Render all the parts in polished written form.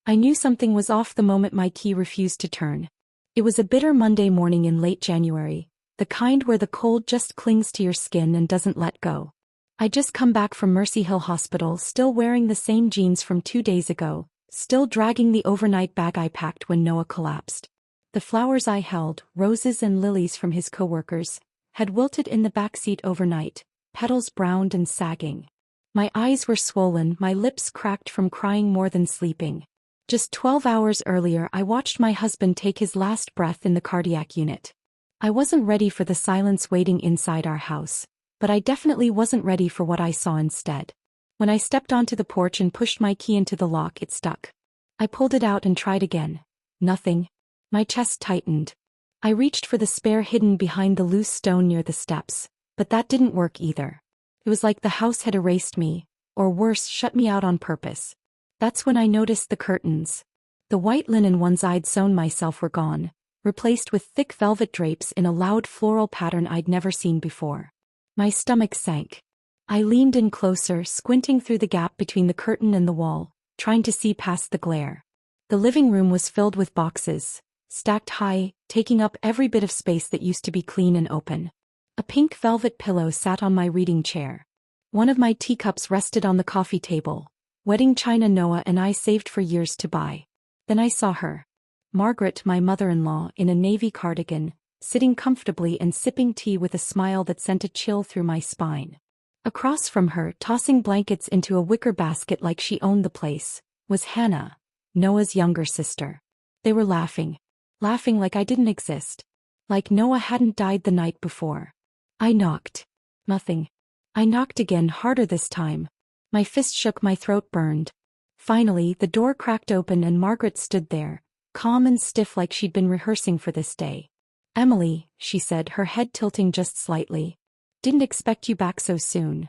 I knew something was off the moment my key refused to turn. It was a bitter Monday morning in late January, the kind where the cold just clings to your skin and doesn't let go. I'd just come back from Mercy Hill Hospital, still wearing the same jeans from 2 days ago, still dragging the overnight bag I packed when Noah collapsed. The flowers I held, roses and lilies from his coworkers, had wilted in the backseat overnight, petals browned and sagging. My eyes were swollen, my lips cracked from crying more than sleeping. Just 12 hours earlier I watched my husband take his last breath in the cardiac unit. I wasn't ready for the silence waiting inside our house, but I definitely wasn't ready for what I saw instead. When I stepped onto the porch and pushed my key into the lock, it stuck. I pulled it out and tried again. Nothing. My chest tightened. I reached for the spare hidden behind the loose stone near the steps, but that didn't work either. It was like the house had erased me, or worse, shut me out on purpose. That's when I noticed the curtains. The white linen ones I'd sewn myself were gone, replaced with thick velvet drapes in a loud floral pattern I'd never seen before. My stomach sank. I leaned in closer, squinting through the gap between the curtain and the wall, trying to see past the glare. The living room was filled with boxes, stacked high, taking up every bit of space that used to be clean and open. A pink velvet pillow sat on my reading chair. One of my teacups rested on the coffee table, wedding china Noah and I saved for years to buy. Then I saw her. Margaret, my mother-in-law, in a navy cardigan, sitting comfortably and sipping tea with a smile that sent a chill through my spine. Across from her, tossing blankets into a wicker basket like she owned the place, was Hannah, Noah's younger sister. They were laughing. Laughing like I didn't exist. Like Noah hadn't died the night before. I knocked. Nothing. I knocked again, harder this time. My fist shook, my throat burned. Finally, the door cracked open and Margaret stood there, calm and stiff like she'd been rehearsing for this day. "Emily," she said, her head tilting just slightly. "Didn't expect you back so soon."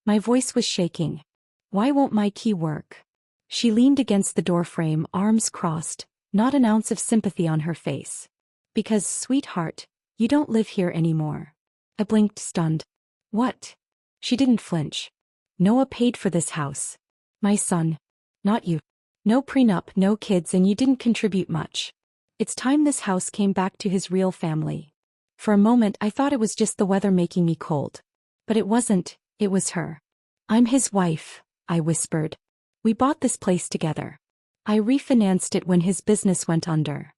My voice was shaking. "Why won't my key work?" She leaned against the doorframe, arms crossed, not an ounce of sympathy on her face. "Because, sweetheart, you don't live here anymore." I blinked, stunned. "What?" She didn't flinch. "Noah paid for this house. My son. Not you. No prenup, no kids, and you didn't contribute much. It's time this house came back to his real family." For a moment I thought it was just the weather making me cold. But it wasn't, it was her. "I'm his wife," I whispered. "We bought this place together. I refinanced it when his business went under."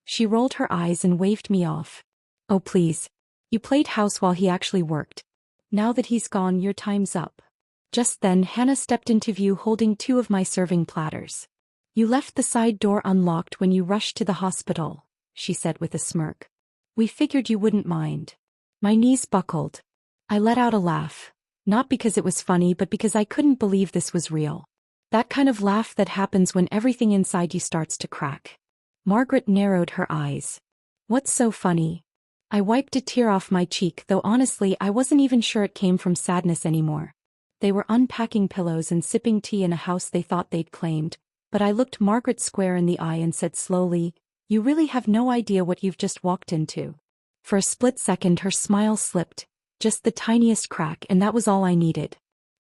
She rolled her eyes and waved me off. "Oh please. You played house while he actually worked. Now that he's gone, your time's up." Just then Hannah stepped into view holding 2 of my serving platters. "You left the side door unlocked when you rushed to the hospital," she said with a smirk. "We figured you wouldn't mind." My knees buckled. I let out a laugh. Not because it was funny, but because I couldn't believe this was real. That kind of laugh that happens when everything inside you starts to crack. Margaret narrowed her eyes. "What's so funny?" I wiped a tear off my cheek, though honestly I wasn't even sure it came from sadness anymore. They were unpacking pillows and sipping tea in a house they thought they'd claimed, but I looked Margaret square in the eye and said slowly, "You really have no idea what you've just walked into." For a split second her smile slipped, just the tiniest crack, and that was all I needed.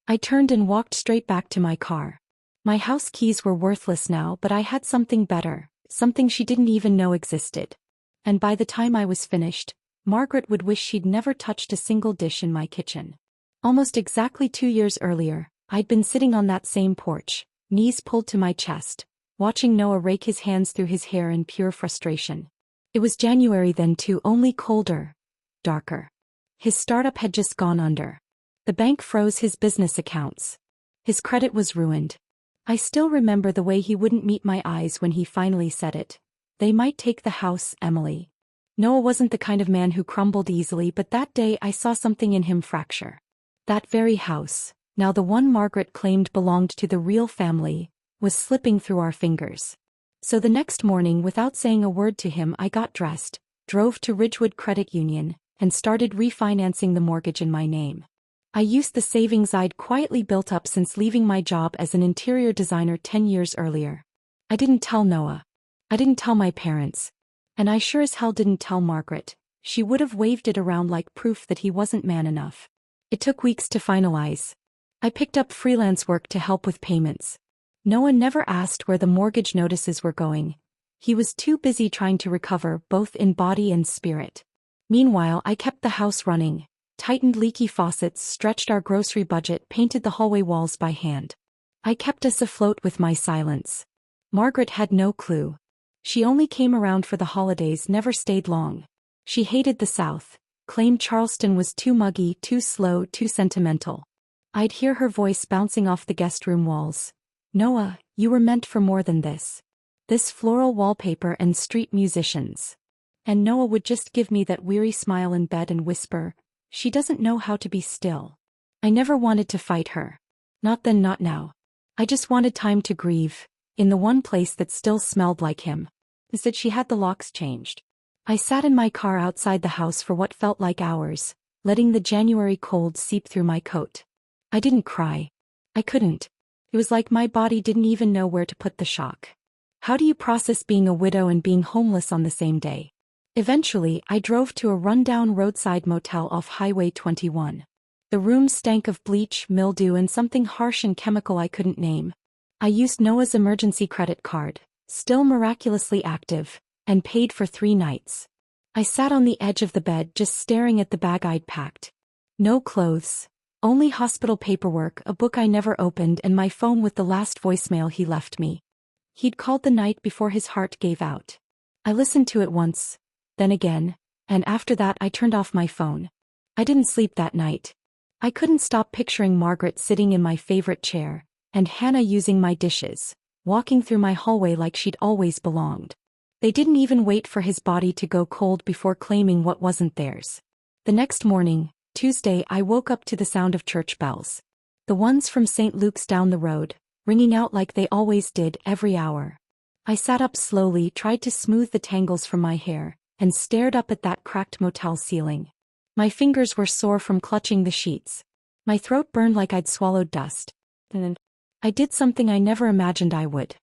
I turned and walked straight back to my car. My house keys were worthless now, but I had something better, something she didn't even know existed. And by the time I was finished, Margaret would wish she'd never touched a single dish in my kitchen. Almost exactly 2 years earlier, I'd been sitting on that same porch, knees pulled to my chest, watching Noah rake his hands through his hair in pure frustration. It was January then too, only colder, darker. His startup had just gone under. The bank froze his business accounts. His credit was ruined. I still remember the way he wouldn't meet my eyes when he finally said it. "They might take the house, Emily." Noah wasn't the kind of man who crumbled easily, but that day I saw something in him fracture. That very house, now the one Margaret claimed belonged to the real family, was slipping through our fingers. So the next morning, without saying a word to him, I got dressed, drove to Ridgewood Credit Union, and started refinancing the mortgage in my name. I used the savings I'd quietly built up since leaving my job as an interior designer 10 years earlier. I didn't tell Noah. I didn't tell my parents. And I sure as hell didn't tell Margaret. She would have waved it around like proof that he wasn't man enough. It took weeks to finalize. I picked up freelance work to help with payments. Noah never asked where the mortgage notices were going. He was too busy trying to recover both in body and spirit. Meanwhile, I kept the house running, tightened leaky faucets, stretched our grocery budget, painted the hallway walls by hand. I kept us afloat with my silence. Margaret had no clue. She only came around for the holidays, never stayed long. She hated the South, claimed Charleston was too muggy, too slow, too sentimental. I'd hear her voice bouncing off the guest room walls. Noah, you were meant for more than this. This floral wallpaper and street musicians. And Noah would just give me that weary smile in bed and whisper, "She doesn't know how to be still." I never wanted to fight her. Not then, not now. I just wanted time to grieve, in the one place that still smelled like him. Instead, she had the locks changed. I sat in my car outside the house for what felt like hours, letting the January cold seep through my coat. I didn't cry. I couldn't. It was like my body didn't even know where to put the shock. How do you process being a widow and being homeless on the same day? Eventually, I drove to a rundown roadside motel off Highway 21. The room stank of bleach, mildew, and something harsh and chemical I couldn't name. I used Noah's emergency credit card, still miraculously active, and paid for 3 nights. I sat on the edge of the bed just staring at the bag I'd packed. No clothes, only hospital paperwork, a book I never opened, and my phone with the last voicemail he left me. He'd called the night before his heart gave out. I listened to it once, then again, and after that I turned off my phone. I didn't sleep that night. I couldn't stop picturing Margaret sitting in my favorite chair, and Hannah using my dishes, walking through my hallway like she'd always belonged. They didn't even wait for his body to go cold before claiming what wasn't theirs. The next morning, Tuesday, I woke up to the sound of church bells. The ones from St. Luke's down the road, ringing out like they always did every hour. I sat up slowly, tried to smooth the tangles from my hair, and stared up at that cracked motel ceiling. My fingers were sore from clutching the sheets. My throat burned like I'd swallowed dust. And then I did something I never imagined I would.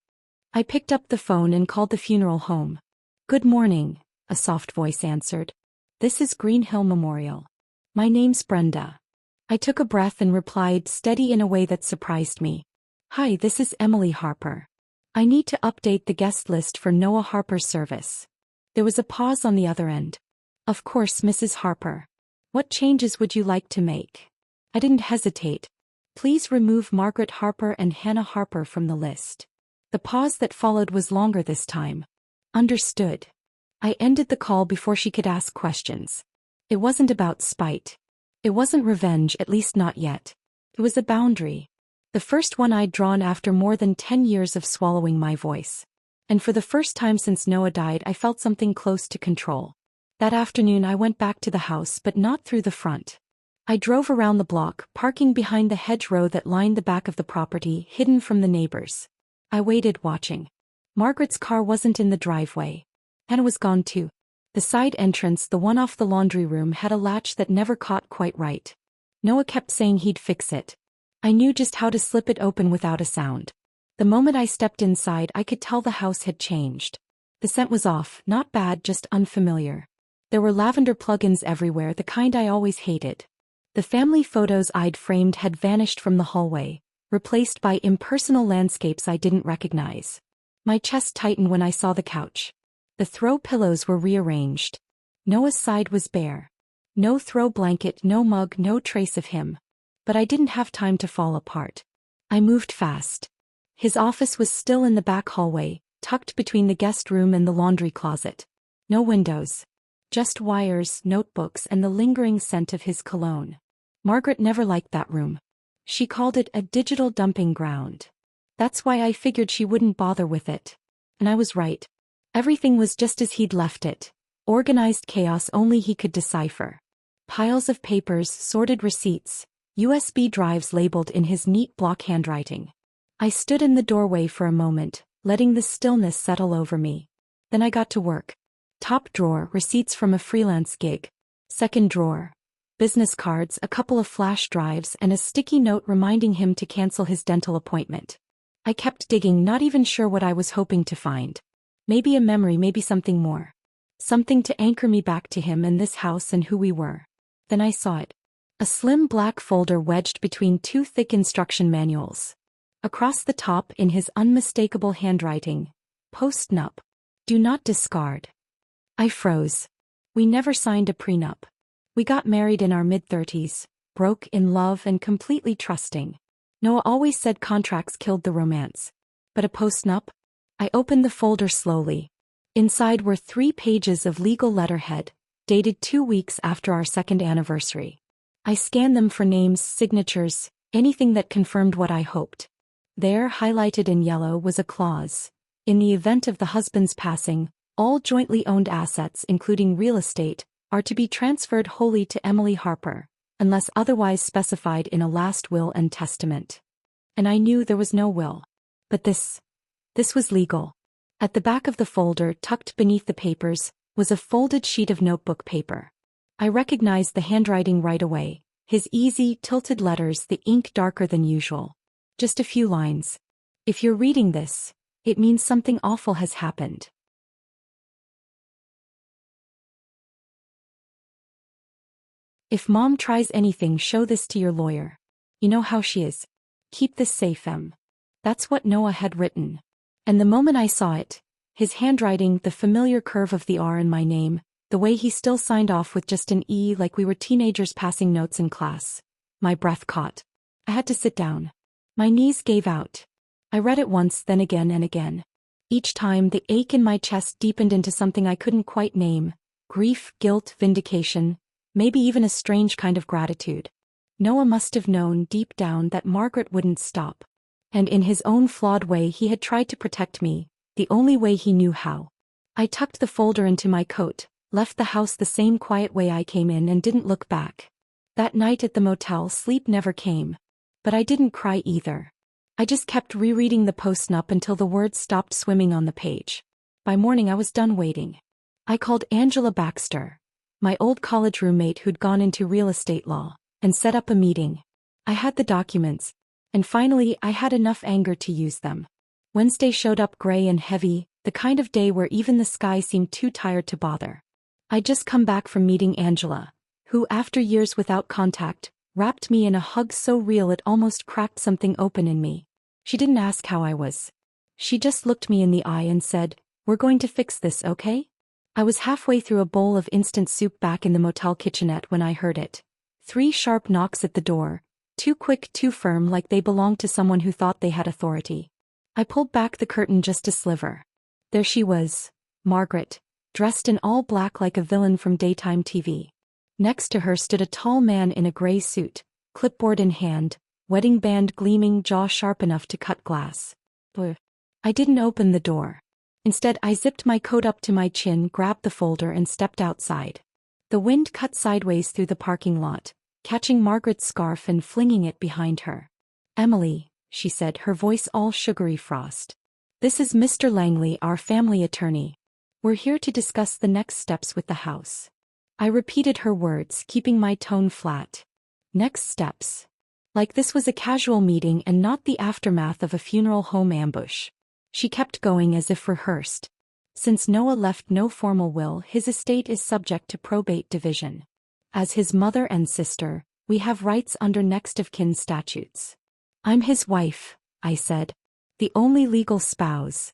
I picked up the phone and called the funeral home. "Good morning," a soft voice answered. "This is Green Hill Memorial. My name's Brenda." I took a breath and replied, steady in a way that surprised me. "Hi, this is Emily Harper. I need to update the guest list for Noah Harper's service." There was a pause on the other end. "Of course, Mrs. Harper. What changes would you like to make?" I didn't hesitate. "Please remove Margaret Harper and Hannah Harper from the list." The pause that followed was longer this time. "Understood." I ended the call before she could ask questions. It wasn't about spite. It wasn't revenge, at least not yet. It was a boundary. The first one I'd drawn after more than 10 years of swallowing my voice. And for the first time since Noah died, I felt something close to control. That afternoon I went back to the house, but not through the front. I drove around the block, parking behind the hedgerow that lined the back of the property, hidden from the neighbors. I waited, watching. Margaret's car wasn't in the driveway. Hannah was gone too. The side entrance, the one off the laundry room, had a latch that never caught quite right. Noah kept saying he'd fix it. I knew just how to slip it open without a sound. The moment I stepped inside, I could tell the house had changed. The scent was off, not bad, just unfamiliar. There were lavender plugins everywhere, the kind I always hated. The family photos I'd framed had vanished from the hallway, replaced by impersonal landscapes I didn't recognize. My chest tightened when I saw the couch. The throw pillows were rearranged. Noah's side was bare. No throw blanket, no mug, no trace of him. But I didn't have time to fall apart. I moved fast. His office was still in the back hallway, tucked between the guest room and the laundry closet. No windows. Just wires, notebooks, and the lingering scent of his cologne. Margaret never liked that room. She called it a digital dumping ground. That's why I figured she wouldn't bother with it. And I was right. Everything was just as he'd left it. Organized chaos only he could decipher. Piles of papers, sorted receipts, USB drives labeled in his neat block handwriting. I stood in the doorway for a moment, letting the stillness settle over me. Then I got to work. Top drawer, receipts from a freelance gig. Second drawer, business cards, a couple of flash drives, and a sticky note reminding him to cancel his dental appointment. I kept digging, not even sure what I was hoping to find. Maybe a memory, maybe something more. Something to anchor me back to him and this house and who we were. Then I saw it. A slim black folder wedged between 2 thick instruction manuals. Across the top in his unmistakable handwriting, post-nup. Do not discard. I froze. We never signed a prenup. We got married in our mid-30s, broke in love and completely trusting. Noah always said contracts killed the romance. But a post-nup? I opened the folder slowly. Inside were 3 pages of legal letterhead, dated 2 weeks after our second anniversary. I scanned them for names, signatures, anything that confirmed what I hoped. There, highlighted in yellow, was a clause. In the event of the husband's passing, all jointly owned assets, including real estate, are to be transferred wholly to Emily Harper, unless otherwise specified in a last will and testament. And I knew there was no will. But this was legal. At the back of the folder, tucked beneath the papers, was a folded sheet of notebook paper. I recognized the handwriting right away, his easy, tilted letters, the ink darker than usual. Just a few lines. If you're reading this, it means something awful has happened. If Mom tries anything, show this to your lawyer. You know how she is. Keep this safe, Em. That's what Noah had written. And the moment I saw it, his handwriting, the familiar curve of the R in my name, the way he still signed off with just an E like we were teenagers passing notes in class, my breath caught. I had to sit down. My knees gave out. I read it once, then again and again. Each time, the ache in my chest deepened into something I couldn't quite name. Grief, guilt, vindication, maybe even a strange kind of gratitude. Noah must have known deep down that Margaret wouldn't stop. And in his own flawed way he had tried to protect me, the only way he knew how. I tucked the folder into my coat, left the house the same quiet way I came in and didn't look back. That night at the motel, sleep never came. But I didn't cry either. I just kept rereading the post-nup until the words stopped swimming on the page. By morning I was done waiting. I called Angela Baxter, my old college roommate who'd gone into real estate law, and set up a meeting. I had the documents, and finally I had enough anger to use them. Wednesday showed up gray and heavy, the kind of day where even the sky seemed too tired to bother. I'd just come back from meeting Angela, who, after years without contact, wrapped me in a hug so real it almost cracked something open in me. She didn't ask how I was. She just looked me in the eye and said, "We're going to fix this, okay?" I was halfway through a bowl of instant soup back in the motel kitchenette when I heard it. 3 sharp knocks at the door, too quick, too firm, like they belonged to someone who thought they had authority. I pulled back the curtain just a sliver. There she was, Margaret, dressed in all black like a villain from daytime TV. Next to her stood a tall man in a gray suit, clipboard in hand, wedding band gleaming, jaw sharp enough to cut glass. I didn't open the door. Instead, I zipped my coat up to my chin, grabbed the folder and stepped outside. The wind cut sideways through the parking lot, catching Margaret's scarf and flinging it behind her. "Emily," she said, her voice all sugary frost. "This is Mr. Langley, our family attorney. We're here to discuss the next steps with the house." I repeated her words, keeping my tone flat. Next steps. Like this was a casual meeting and not the aftermath of a funeral home ambush. She kept going as if rehearsed. Since Noah left no formal will, his estate is subject to probate division. As his mother and sister, we have rights under next of kin statutes. "I'm his wife," I said. "The only legal spouse."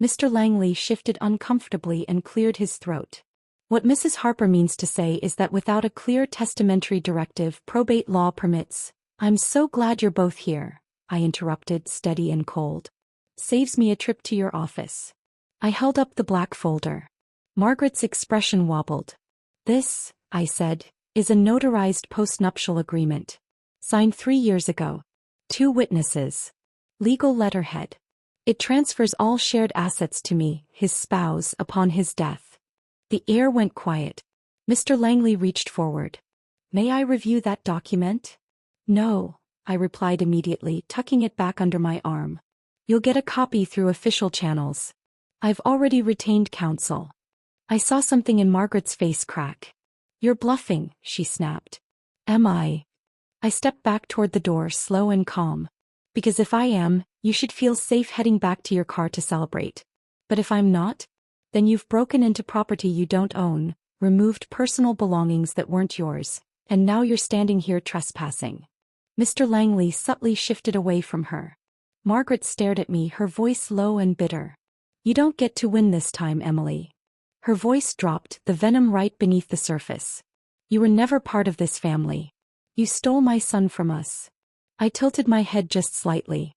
Mr. Langley shifted uncomfortably and cleared his throat. "What Mrs. Harper means to say is that without a clear testamentary directive, probate law permits—" "I'm so glad you're both here," I interrupted, steady and cold. "Saves me a trip to your office." I held up the black folder. Margaret's expression wobbled. "This," I said, "is a notarized postnuptial agreement. Signed 3 years ago. 2 witnesses. Legal letterhead. It transfers all shared assets to me, his spouse, upon his death." The air went quiet. Mr. Langley reached forward. "May I review that document?" "No," I replied immediately, tucking it back under my arm. "You'll get a copy through official channels. I've already retained counsel." I saw something in Margaret's face crack. "You're bluffing," she snapped. "Am I?" I stepped back toward the door, slow and calm. "Because if I am, you should feel safe heading back to your car to celebrate. But if I'm not, then you've broken into property you don't own, removed personal belongings that weren't yours, and now you're standing here trespassing." Mr. Langley subtly shifted away from her. Margaret stared at me, her voice low and bitter. You don't get to win this time, Emily. Her voice dropped, the venom right beneath the surface. You were never part of this family. You stole my son from us. I tilted my head just slightly.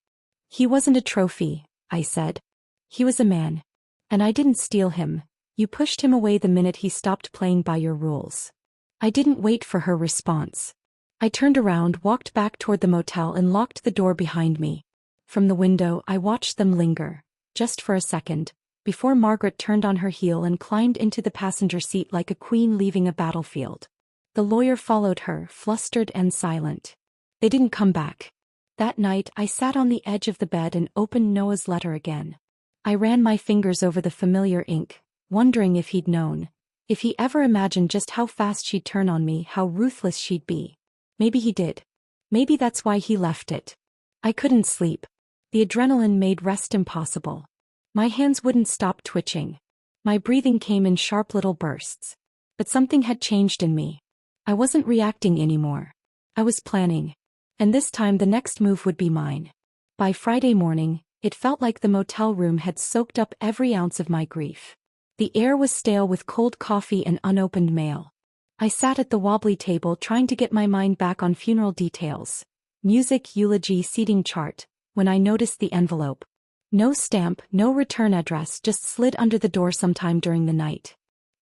He wasn't a trophy, I said. He was a man. And I didn't steal him. You pushed him away the minute he stopped playing by your rules. I didn't wait for her response. I turned around, walked back toward the motel and locked the door behind me. From the window, I watched them linger, just for a second, before Margaret turned on her heel and climbed into the passenger seat like a queen leaving a battlefield. The lawyer followed her, flustered and silent. They didn't come back. That night, I sat on the edge of the bed and opened Noah's letter again. I ran my fingers over the familiar ink, wondering if he'd known, if he ever imagined just how fast she'd turn on me, how ruthless she'd be. Maybe he did. Maybe that's why he left it. I couldn't sleep. The adrenaline made rest impossible. My hands wouldn't stop twitching. My breathing came in sharp little bursts. But something had changed in me. I wasn't reacting anymore. I was planning. And this time the next move would be mine. By Friday morning, it felt like the motel room had soaked up every ounce of my grief. The air was stale with cold coffee and unopened mail. I sat at the wobbly table trying to get my mind back on funeral details. Music, eulogy, seating chart, when I noticed the envelope. No stamp, no return address, just slid under the door sometime during the night.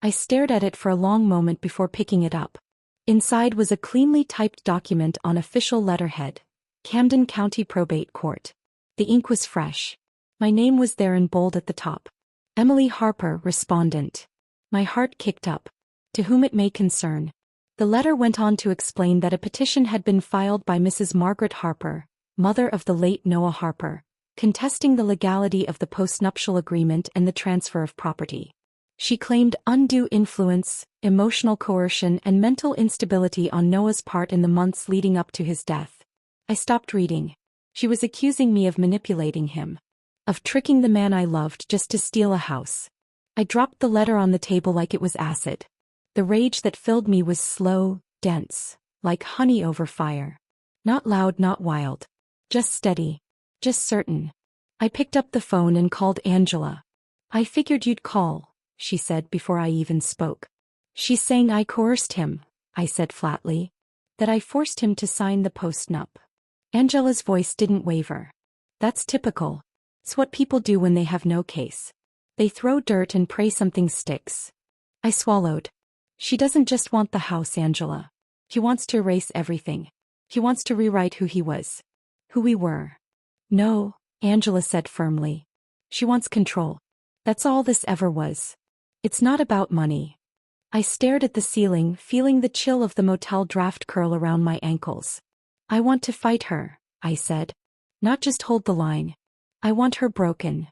I stared at it for a long moment before picking it up. Inside was a cleanly typed document on official letterhead. Camden County Probate Court. The ink was fresh. My name was there in bold at the top. Emily Harper, respondent. My heart kicked up. To whom it may concern. The letter went on to explain that a petition had been filed by Mrs. Margaret Harper, mother of the late Noah Harper, contesting the legality of the postnuptial agreement and the transfer of property. She claimed undue influence, emotional coercion and mental instability on Noah's part in the months leading up to his death. I stopped reading. She was accusing me of manipulating him. Of tricking the man I loved just to steal a house. I dropped the letter on the table like it was acid. The rage that filled me was slow, dense, like honey over fire. Not loud, not wild. Just steady. Just certain. I picked up the phone and called Angela. I figured you'd call, she said before I even spoke. She's saying I coerced him, I said flatly. That I forced him to sign the postnup. Angela's voice didn't waver. That's typical. It's what people do when they have no case. They throw dirt and pray something sticks. I swallowed. She doesn't just want the house, Angela. He wants to erase everything. He wants to rewrite who he was. Who we were. No, Angela said firmly. She wants control. That's all this ever was. It's not about money. I stared at the ceiling, feeling the chill of the motel draft curl around my ankles. I want to fight her, I said. Not just hold the line. I want her broken.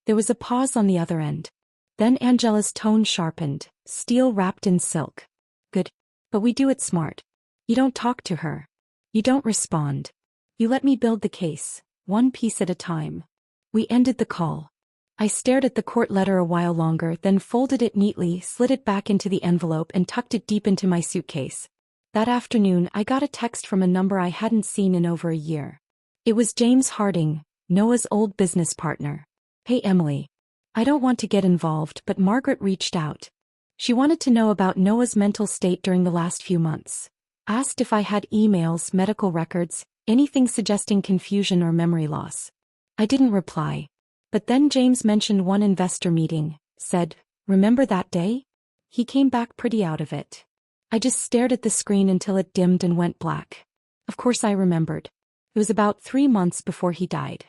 There was a pause on the other end. Then Angela's tone sharpened, steel wrapped in silk. Good. But we do it smart. You don't talk to her. You don't respond. You let me build the case, one piece at a time. We ended the call. I stared at the court letter a while longer, then folded it neatly, slid it back into the envelope and tucked it deep into my suitcase. That afternoon I got a text from a number I hadn't seen in over a year. It was James Harding, Noah's old business partner. Hey Emily. I don't want to get involved, but Margaret reached out. She wanted to know about Noah's mental state during the last few months. Asked if I had emails, medical records, anything suggesting confusion or memory loss. I didn't reply. But then James mentioned one investor meeting, said, "Remember that day?" He came back pretty out of it. I just stared at the screen until it dimmed and went black. Of course I remembered. It was about 3 months before he died.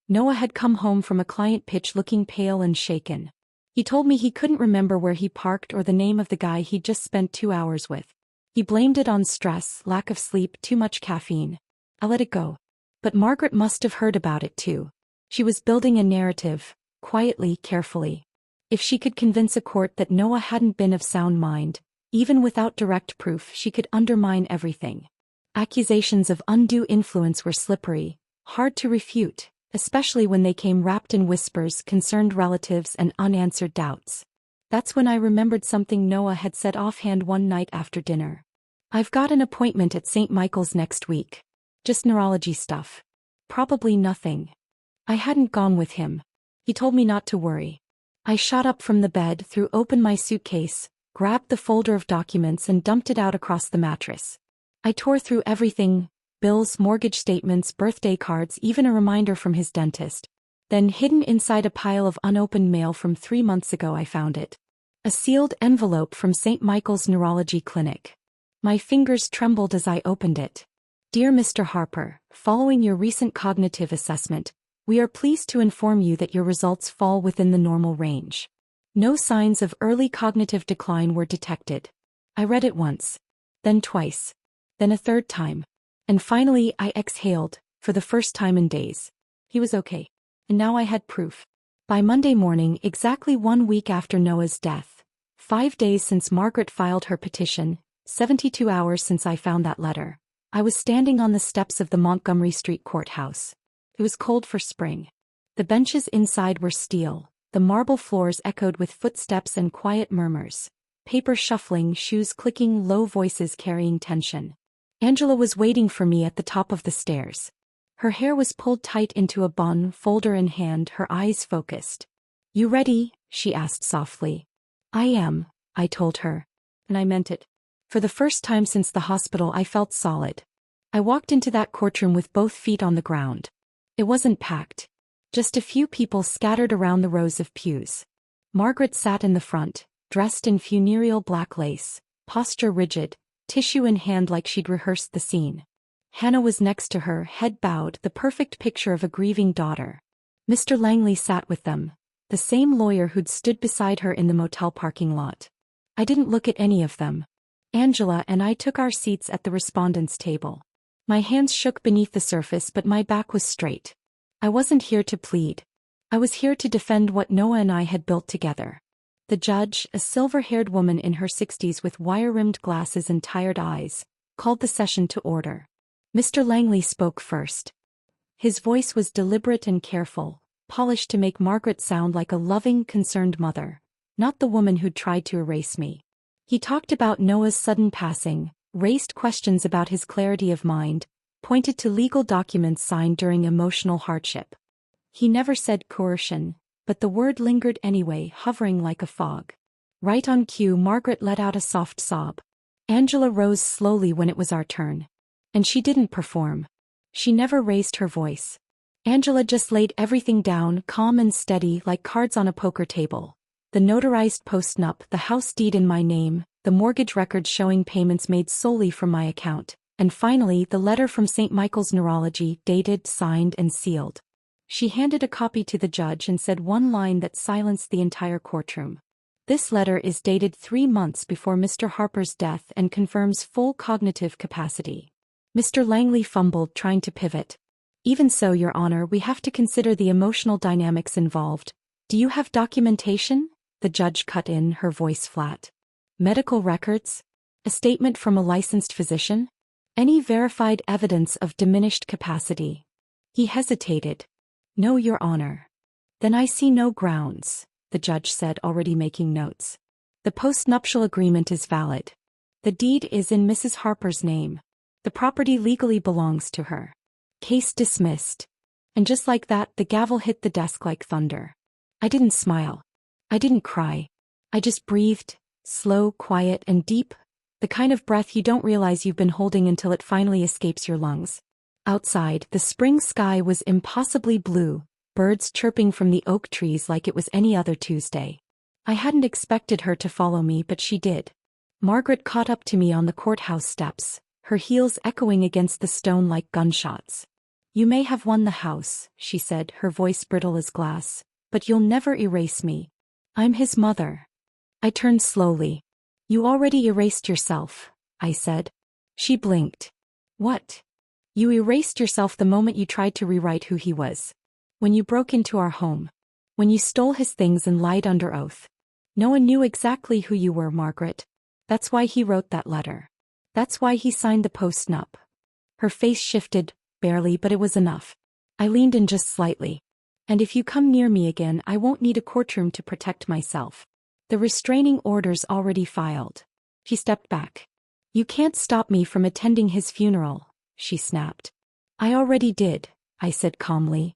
Noah had come home from a client pitch looking pale and shaken. He told me he couldn't remember where he parked or the name of the guy he'd just spent 2 hours with. He blamed it on stress, lack of sleep, too much caffeine. I let it go. But Margaret must have heard about it too. She was building a narrative, quietly, carefully. If she could convince a court that Noah hadn't been of sound mind, even without direct proof, she could undermine everything. Accusations of undue influence were slippery, hard to refute, especially when they came wrapped in whispers, concerned relatives, and unanswered doubts. That's when I remembered something Noah had said offhand one night after dinner. "I've got an appointment at St. Michael's next week. Just neurology stuff. Probably nothing." I hadn't gone with him. He told me not to worry. I shot up from the bed, threw open my suitcase, grabbed the folder of documents and dumped it out across the mattress. I tore through everything: bills, mortgage statements, birthday cards, even a reminder from his dentist. Then, hidden inside a pile of unopened mail from 3 months ago, I found it. A sealed envelope from St. Michael's Neurology Clinic. My fingers trembled as I opened it. Dear Mr. Harper, following your recent cognitive assessment, we are pleased to inform you that your results fall within the normal range. No signs of early cognitive decline were detected. I read it once, then twice, then a third time. And finally I exhaled, for the first time in days. He was okay. And now I had proof. By Monday morning, exactly 1 week after Noah's death, 5 days since Margaret filed her petition, 72 hours since I found that letter, I was standing on the steps of the Montgomery Street courthouse. It was cold for spring. The benches inside were steel, the marble floors echoed with footsteps and quiet murmurs, paper shuffling, shoes clicking, low voices carrying tension. Angela was waiting for me at the top of the stairs. Her hair was pulled tight into a bun, folder in hand, her eyes focused. You ready? She asked softly. I am, I told her. And I meant it. For the first time since the hospital, I felt solid. I walked into that courtroom with both feet on the ground. It wasn't packed. Just a few people scattered around the rows of pews. Margaret sat in the front, dressed in funereal black lace, posture rigid, tissue in hand like she'd rehearsed the scene. Hannah was next to her, head bowed, the perfect picture of a grieving daughter. Mr. Langley sat with them, the same lawyer who'd stood beside her in the motel parking lot. I didn't look at any of them. Angela and I took our seats at the respondents' table. My hands shook beneath the surface, but my back was straight. I wasn't here to plead. I was here to defend what Noah and I had built together. The judge, a silver-haired woman in her 60s with wire-rimmed glasses and tired eyes, called the session to order. Mr. Langley spoke first. His voice was deliberate and careful, polished to make Margaret sound like a loving, concerned mother, not the woman who'd tried to erase me. He talked about Noah's sudden passing, raised questions about his clarity of mind, pointed to legal documents signed during emotional hardship. He never said coercion, but the word lingered anyway, hovering like a fog. Right on cue, Margaret let out a soft sob. Angela rose slowly when it was our turn. And she didn't perform. She never raised her voice. Angela just laid everything down, calm and steady, like cards on a poker table. The notarized postnup, the house deed in my name, the mortgage records showing payments made solely from my account, and finally the letter from St. Michael's Neurology, dated, signed and sealed. She handed a copy to the judge and said one line that silenced the entire courtroom. This letter is dated 3 months before Mr. Harper's death and confirms full cognitive capacity. Mr. Langley fumbled, trying to pivot. Even so, Your Honor, we have to consider the emotional dynamics involved. Do you have documentation? The judge cut in, her voice flat. Medical records? A statement from a licensed physician? Any verified evidence of diminished capacity? He hesitated. No, Your Honor. Then I see no grounds, the judge said, already making notes. The postnuptial agreement is valid. The deed is in Mrs. Harper's name. The property legally belongs to her. Case dismissed. And just like that, the gavel hit the desk like thunder. I didn't smile. I didn't cry. I just breathed, slow, quiet, and deep, the kind of breath you don't realize you've been holding until it finally escapes your lungs. Outside, the spring sky was impossibly blue, birds chirping from the oak trees like it was any other Tuesday. I hadn't expected her to follow me, but she did. Margaret caught up to me on the courthouse steps, her heels echoing against the stone like gunshots. You may have won the house, she said, her voice brittle as glass, but you'll never erase me. I'm his mother. I turned slowly. You already erased yourself, I said. She blinked. What? You erased yourself the moment you tried to rewrite who he was. When you broke into our home. When you stole his things and lied under oath. No one knew exactly who you were, Margaret. That's why he wrote that letter. That's why he signed the postnup. Her face shifted, barely, but it was enough. I leaned in just slightly. And if you come near me again, I won't need a courtroom to protect myself. The restraining order's already filed. She stepped back. You can't stop me from attending his funeral, she snapped. I already did, I said calmly.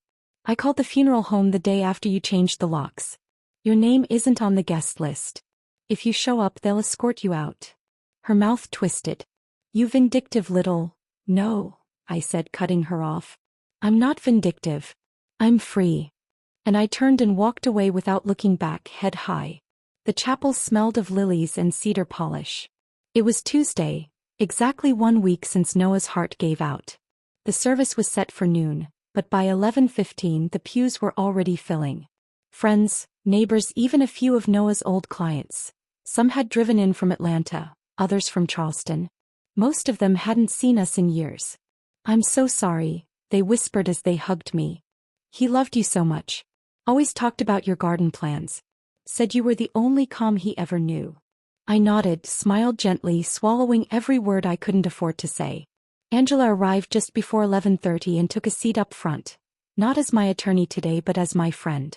I called the funeral home the day after you changed the locks. Your name isn't on the guest list. If you show up, they'll escort you out." Her mouth twisted. "You vindictive little—" "No," I said, cutting her off. "I'm not vindictive. I'm free." And I turned and walked away without looking back, head high. The chapel smelled of lilies and cedar polish. It was Tuesday, exactly 1 week since Noah's heart gave out. The service was set for noon, but by 11:15 the pews were already filling. Friends, neighbors, even a few of Noah's old clients. Some had driven in from Atlanta, others from Charleston. Most of them hadn't seen us in years. "I'm so sorry," they whispered as they hugged me. "He loved you so much. Always talked about your garden plans. Said you were the only calm he ever knew." I nodded, smiled gently, swallowing every word I couldn't afford to say. Angela arrived just before 11:30 and took a seat up front. Not as my attorney today, but as my friend.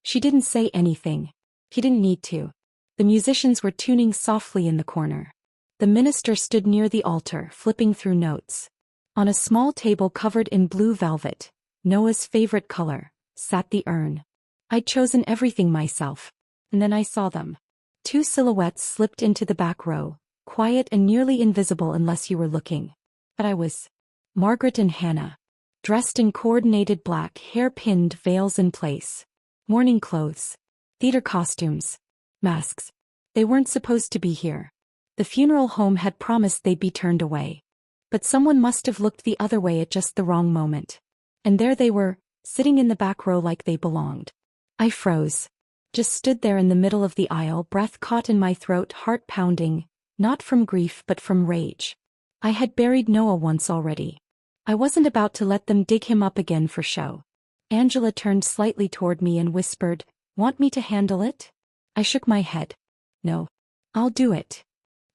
She didn't say anything. She didn't need to. The musicians were tuning softly in the corner. The minister stood near the altar, flipping through notes. On a small table covered in blue velvet, Noah's favorite color, sat the urn. I'd chosen everything myself. And then I saw them. 2 silhouettes slipped into the back row, quiet and nearly invisible unless you were looking. But I was. Margaret and Hannah. Dressed in coordinated black, hair-pinned, veils in place. Mourning clothes. Theater costumes. Masks. They weren't supposed to be here. The funeral home had promised they'd be turned away. But someone must have looked the other way at just the wrong moment. And there they were, sitting in the back row like they belonged. I froze. Just stood there in the middle of the aisle, breath caught in my throat, heart pounding, not from grief but from rage. I had buried Noah once already. I wasn't about to let them dig him up again for show. Angela turned slightly toward me and whispered, "Want me to handle it?" I shook my head. "No. I'll do it."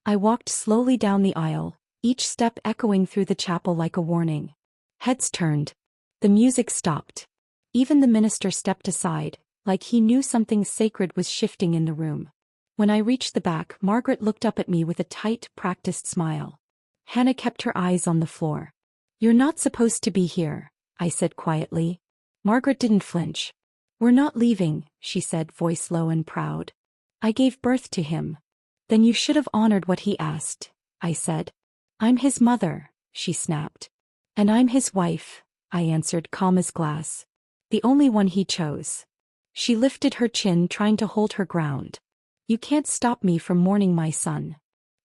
I walked slowly down the aisle, each step echoing through the chapel like a warning. Heads turned. The music stopped. Even the minister stepped aside, like he knew something sacred was shifting in the room. When I reached the back, Margaret looked up at me with a tight, practiced smile. Hannah kept her eyes on the floor. "You're not supposed to be here," I said quietly. Margaret didn't flinch. "We're not leaving," she said, voice low and proud. "I gave birth to him." "Then you should have honored what he asked," I said. "I'm his mother," she snapped. "And I'm his wife," I answered, calm as glass. "The only one he chose." She lifted her chin, trying to hold her ground. "You can't stop me from mourning my son."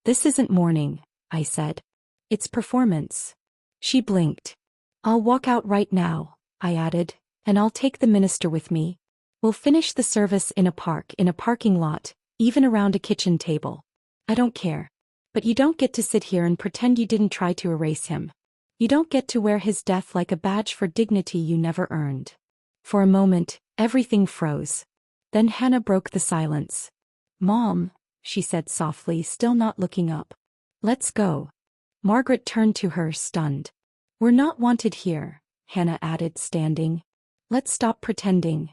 "This isn't mourning," I said. "It's performance." She blinked. "I'll walk out right now," I added, "and I'll take the minister with me. We'll finish the service in a park, in a parking lot, even around a kitchen table. I don't care. But you don't get to sit here and pretend you didn't try to erase him. You don't get to wear his death like a badge for dignity you never earned." For a moment, everything froze. Then Hannah broke the silence. "Mom," she said softly, still not looking up. "Let's go." Margaret turned to her, stunned. "We're not wanted here," Hannah added, standing. "Let's stop pretending."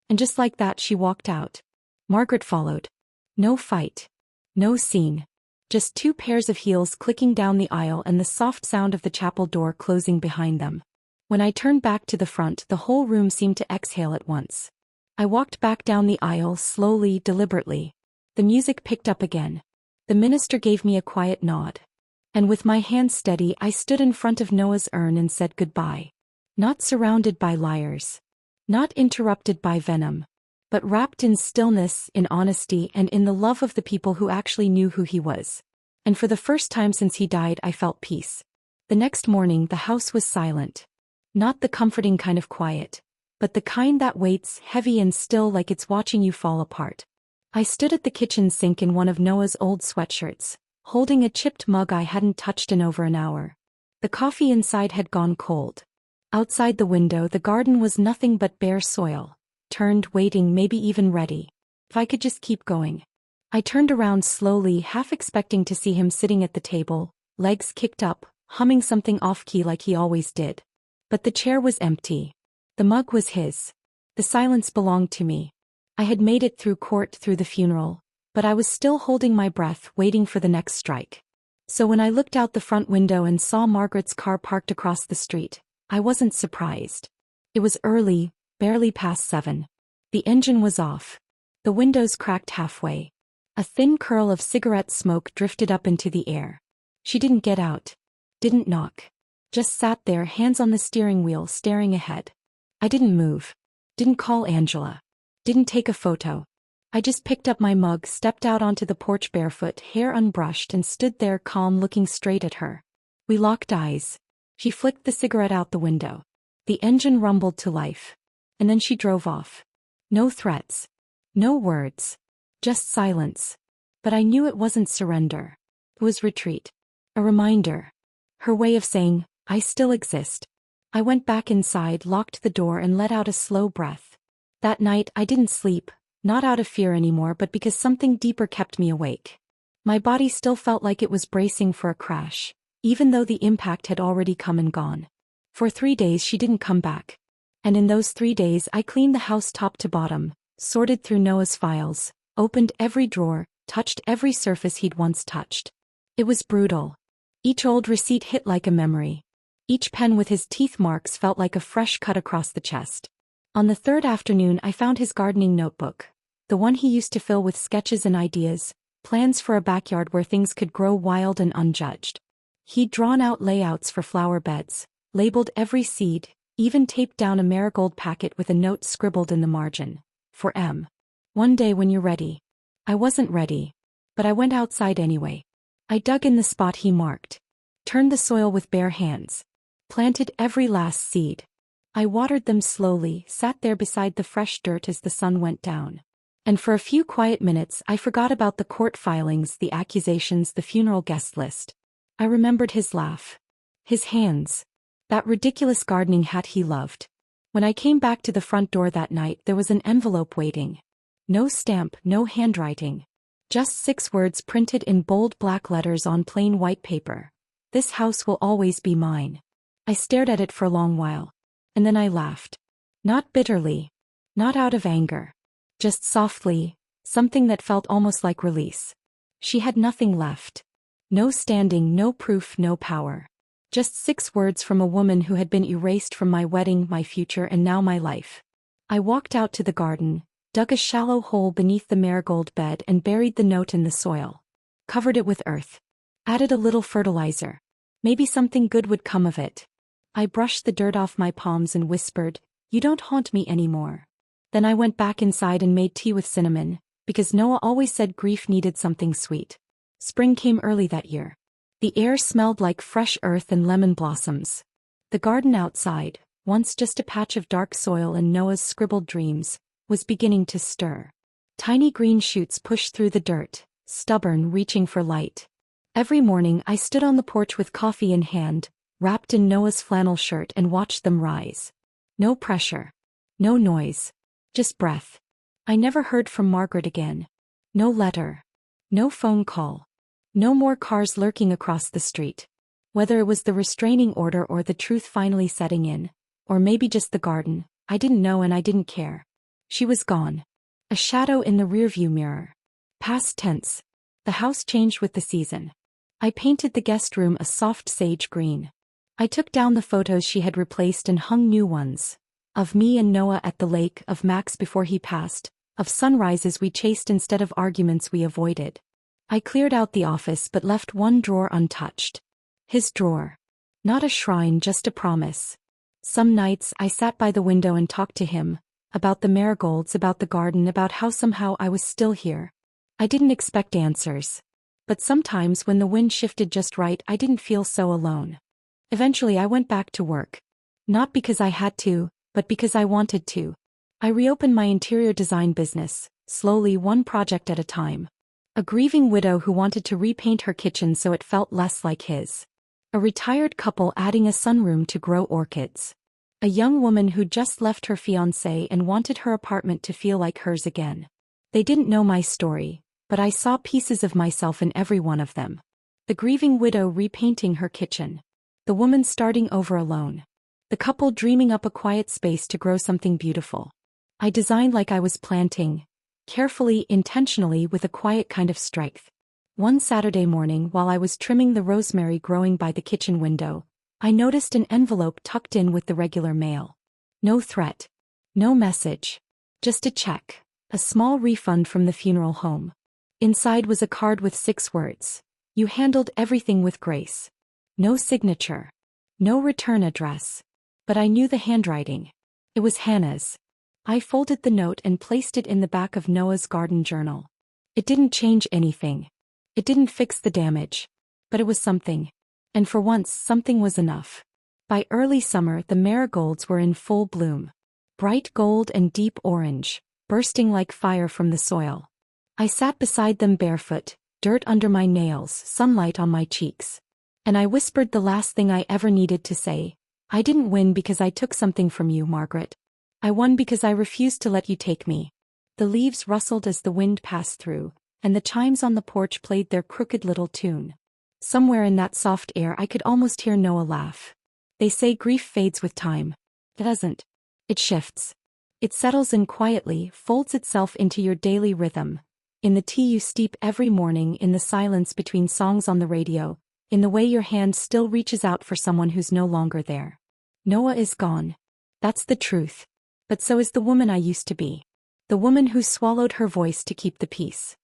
And just like that she walked out. Margaret followed. No fight. No scene. Just 2 pairs of heels clicking down the aisle and the soft sound of the chapel door closing behind them. When I turned back to the front, the whole room seemed to exhale at once. I walked back down the aisle, slowly, deliberately. The music picked up again. The minister gave me a quiet nod. And with my hands steady, I stood in front of Noah's urn and said goodbye. Not surrounded by liars. Not interrupted by venom. But wrapped in stillness, in honesty, and in the love of the people who actually knew who he was. And for the first time since he died, I felt peace. The next morning, the house was silent. Not the comforting kind of quiet, but the kind that waits, heavy and still, like it's watching you fall apart. I stood at the kitchen sink in one of Noah's old sweatshirts, holding a chipped mug I hadn't touched in over an hour. The coffee inside had gone cold. Outside the window, the garden was nothing but bare soil, turned, waiting, maybe even ready. If I could just keep going. I turned around slowly, half expecting to see him sitting at the table, legs kicked up, humming something off-key like he always did. But the chair was empty. The mug was his. The silence belonged to me. I had made it through court, through the funeral, but I was still holding my breath, waiting for the next strike. So when I looked out the front window and saw Margaret's car parked across the street, I wasn't surprised. It was early, Barely past 7. The engine was off. The windows cracked halfway. A thin curl of cigarette smoke drifted up into the air. She didn't get out. Didn't knock. Just sat there, hands on the steering wheel, staring ahead. I didn't move. Didn't call Angela. Didn't take a photo. I just picked up my mug, stepped out onto the porch barefoot, hair unbrushed, and stood there calm, looking straight at her. We locked eyes. She flicked the cigarette out the window. The engine rumbled to life. And then she drove off. No threats. No words. Just silence. But I knew it wasn't surrender. It was retreat. A reminder. Her way of saying, I still exist. I went back inside, locked the door, and let out a slow breath. That night I didn't sleep, not out of fear anymore, but because something deeper kept me awake. My body still felt like it was bracing for a crash, even though the impact had already come and gone. For 3 days she didn't come back. And in those 3 days I cleaned the house top to bottom, sorted through Noah's files, opened every drawer, touched every surface he'd once touched. It was brutal. Each old receipt hit like a memory. Each pen with his teeth marks felt like a fresh cut across the chest. On the third afternoon I found his gardening notebook, the one he used to fill with sketches and ideas, plans for a backyard where things could grow wild and unjudged. He'd drawn out layouts for flower beds, labeled every seed, even taped down a marigold packet with a note scribbled in the margin. For M. One day when you're ready. I wasn't ready. But I went outside anyway. I dug in the spot he marked. Turned the soil with bare hands. Planted every last seed. I watered them slowly, sat there beside the fresh dirt as the sun went down. And for a few quiet minutes I forgot about the court filings, the accusations, the funeral guest list. I remembered his laugh. His hands. That ridiculous gardening hat he loved. When I came back to the front door that night there was an envelope waiting. No stamp, no handwriting. Just 6 words printed in bold black letters on plain white paper. This house will always be mine. I stared at it for a long while. And then I laughed. Not bitterly. Not out of anger. Just softly, something that felt almost like release. She had nothing left. No standing, no proof, no power. Just 6 words from a woman who had been erased from my wedding, my future, and now my life. I walked out to the garden, dug a shallow hole beneath the marigold bed and buried the note in the soil. Covered it with earth. Added a little fertilizer. Maybe something good would come of it. I brushed the dirt off my palms and whispered, "You don't haunt me anymore." Then I went back inside and made tea with cinnamon, because Noah always said grief needed something sweet. Spring came early that year. The air smelled like fresh earth and lemon blossoms. The garden outside, once just a patch of dark soil and Noah's scribbled dreams, was beginning to stir. Tiny green shoots pushed through the dirt, stubborn, reaching for light. Every morning I stood on the porch with coffee in hand, wrapped in Noah's flannel shirt, and watched them rise. No pressure. No noise. Just breath. I never heard from Margaret again. No letter. No phone call. No more cars lurking across the street. Whether it was the restraining order or the truth finally setting in, or maybe just the garden, I didn't know and I didn't care. She was gone. A shadow in the rearview mirror. Past tense. The house changed with the season. I painted the guest room a soft sage green. I took down the photos she had replaced and hung new ones. Of me and Noah at the lake, of Max before he passed, of sunrises we chased instead of arguments we avoided. I cleared out the office but left one drawer untouched. His drawer. Not a shrine, just a promise. Some nights I sat by the window and talked to him, about the marigolds, about the garden, about how somehow I was still here. I didn't expect answers. But sometimes when the wind shifted just right I didn't feel so alone. Eventually I went back to work. Not because I had to, but because I wanted to. I reopened my interior design business, slowly, one project at a time. A grieving widow who wanted to repaint her kitchen so it felt less like his. A retired couple adding a sunroom to grow orchids. A young woman who just left her fiancé and wanted her apartment to feel like hers again. They didn't know my story, but I saw pieces of myself in every one of them. The grieving widow repainting her kitchen. The woman starting over alone. The couple dreaming up a quiet space to grow something beautiful. I designed like I was planting, carefully, intentionally, with a quiet kind of strength. One Saturday morning while I was trimming the rosemary growing by the kitchen window, I noticed an envelope tucked in with the regular mail. No threat. No message. Just a check. A small refund from the funeral home. Inside was a card with 6 words. You handled everything with grace. No signature. No return address. But I knew the handwriting. It was Hannah's. I folded the note and placed it in the back of Noah's garden journal. It didn't change anything. It didn't fix the damage. But it was something. And for once, something was enough. By early summer, the marigolds were in full bloom. Bright gold and deep orange, bursting like fire from the soil. I sat beside them barefoot, dirt under my nails, sunlight on my cheeks. And I whispered the last thing I ever needed to say. I didn't win because I took something from you, Margaret. I won because I refused to let you take me. The leaves rustled as the wind passed through, and the chimes on the porch played their crooked little tune. Somewhere in that soft air I could almost hear Noah laugh. They say grief fades with time. It doesn't. It shifts. It settles in quietly, folds itself into your daily rhythm. In the tea you steep every morning, in the silence between songs on the radio, in the way your hand still reaches out for someone who's no longer there. Noah is gone. That's the truth. But so is the woman I used to be. The woman who swallowed her voice to keep the peace.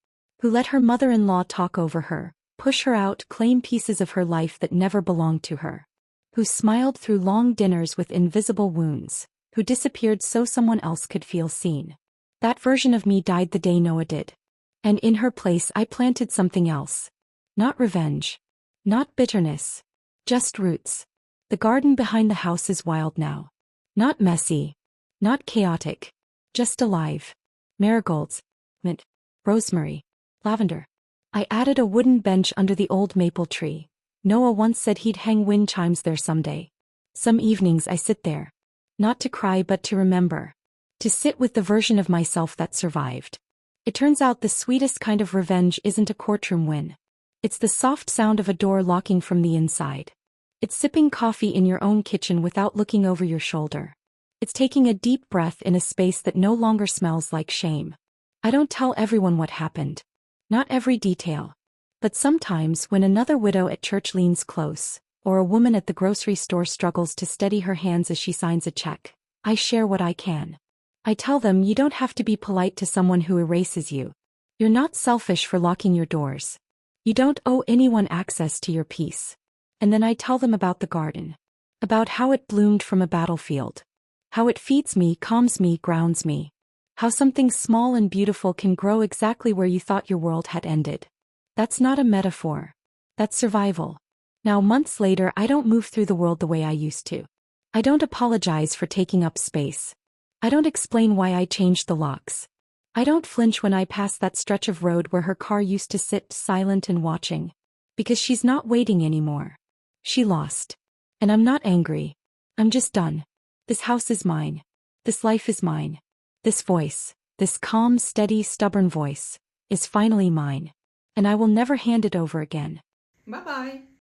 Who let her mother-in-law talk over her, push her out, claim pieces of her life that never belonged to her. Who smiled through long dinners with invisible wounds. Who disappeared so someone else could feel seen. That version of me died the day Noah did. And in her place I planted something else. Not revenge. Not bitterness. Just roots. The garden behind the house is wild now. Not messy. Not chaotic. Just alive. Marigolds. Mint. Rosemary. Lavender. I added a wooden bench under the old maple tree. Noah once said he'd hang wind chimes there someday. Some evenings I sit there. Not to cry but to remember. To sit with the version of myself that survived. It turns out the sweetest kind of revenge isn't a courtroom win. It's the soft sound of a door locking from the inside. It's sipping coffee in your own kitchen without looking over your shoulder. It's taking a deep breath in a space that no longer smells like shame. I don't tell everyone what happened. Not every detail. But sometimes when another widow at church leans close, or a woman at the grocery store struggles to steady her hands as she signs a check, I share what I can. I tell them you don't have to be polite to someone who erases you. You're not selfish for locking your doors. You don't owe anyone access to your peace. And then I tell them about the garden. About how it bloomed from a battlefield. How it feeds me, calms me, grounds me. How something small and beautiful can grow exactly where you thought your world had ended. That's not a metaphor. That's survival. Now, months later, I don't move through the world the way I used to. I don't apologize for taking up space. I don't explain why I changed the locks. I don't flinch when I pass that stretch of road where her car used to sit silent and watching. Because she's not waiting anymore. She lost. And I'm not angry. I'm just done. This house is mine. This life is mine. This voice, this calm, steady, stubborn voice, is finally mine. And I will never hand it over again. Bye-bye.